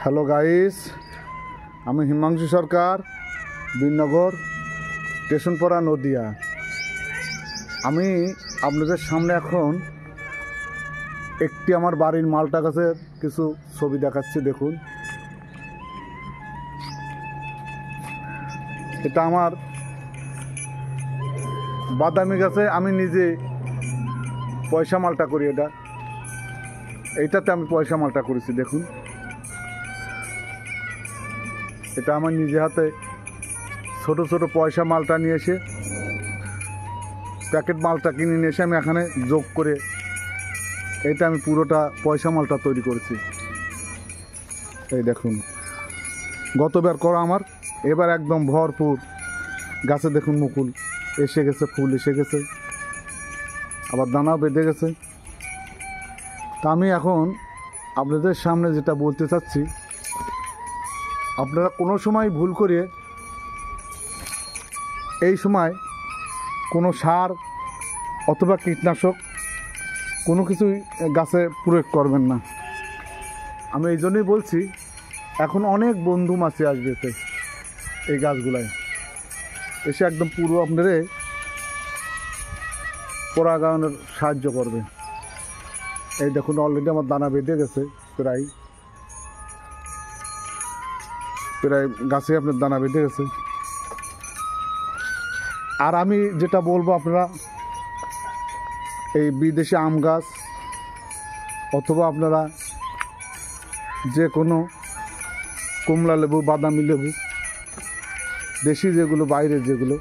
Hello guys, আমি হিমাংশু সরকার, বীরনগর স্টেশনপাড়া নদিয়া। আমি আপনাদের সামনে এখন একটি আমার বাড়ির মালটা গাছের কিছু ছবি দেখাচ্ছি। দেখুন, এটা আমার বাদামি গাছে আমি নিজে পয়সা মালটা করি। এইটাতে আমি পয়সা মালটা করেছি। দেখুন, এটা আমার নিজে হাতে ছোট ছোট পয়সা মালটা নিয়ে এসে, প্যাকেট মালটা কিনে নিয়ে এসে আমি এখানে যোগ করে এটা আমি পুরোটা পয়সা মালটা তৈরি করেছি। এই দেখুন, গতবার করা আমার, এবার একদম ভরপুর গাছে দেখুন মুকুল এসে গেছে, ফুল এসে গেছে, আবার দানাও বেঁধে গেছে। তা আমি এখন আপনাদের সামনে যেটা বলতে চাচ্ছি, আপনারা কোনো সময় ভুল করে এই সময় কোনো সার অথবা কীটনাশক কোনো কিছুই গাছে প্রয়োগ করবেন না। আমি এই জন্যই বলছি, এখন অনেক বন্ধু মাছি আসবে এই গাছগুলায় এসে একদম পুরো আপনারে পরাগায়নের সাহায্য করবে। এই দেখুন, অলরেডি আমার দানা বেঁধে গেছে, প্রায় গাছে আপনার দানা বেঁধে গেছে। আর আমি যেটা বলবো, আপনারা এই বিদেশি আম গাছ অথবা আপনারা যে কোনো কমলা লেবু, বাদামি লেবু, দেশি যেগুলো, বাইরের যেগুলো,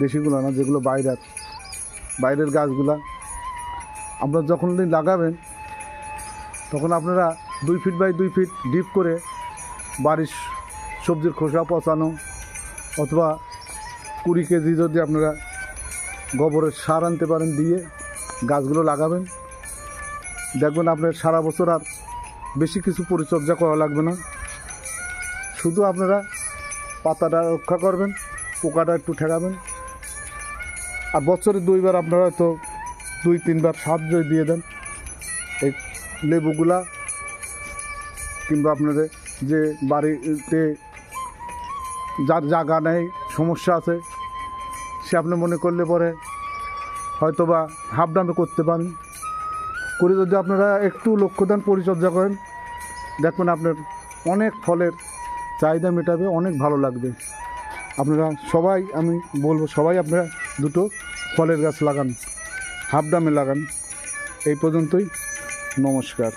দেশিগুলো না, যেগুলো বাইরের গাছগুলা আপনারা যখন লাগাবেন, তখন আপনারা 2 ফিট বাই 2 ফিট ডিপ করে বাড়ির সবজির খোসা পচানো অথবা 20 কেজি যদি আপনারা গোবরের সার আনতে পারেন, দিয়ে গাছগুলো লাগাবেন, দেখবেন আপনার সারা বছর আর বেশি কিছু পরিচর্যা করা লাগবে না। শুধু আপনারা পাতাটা রক্ষা করবেন, পোকাটা একটু ঠেকাবেন। আর বছরে 2 বার আপনারা হয়তো 2-3 বার সার যদি দিয়ে দেন এই লেবুগুলা, কিংবা আপনাদের যে বাড়িতে যার জায়গা নেই, সমস্যা আছে, সে আপনি মনে করলে পরে হয়তো বা হাফ দামে করতে পারেন। করে যদি আপনারা একটু লক্ষ্য দেন, পরিচর্যা করেন, দেখবেন আপনার অনেক ফলের চাহিদা মেটাবে, অনেক ভালো লাগবে। আপনারা সবাই, আমি বলবো সবাই আপনারা 2টো ফলের গাছ লাগান, হাফ দামে লাগান। এই পর্যন্তই, নমস্কার।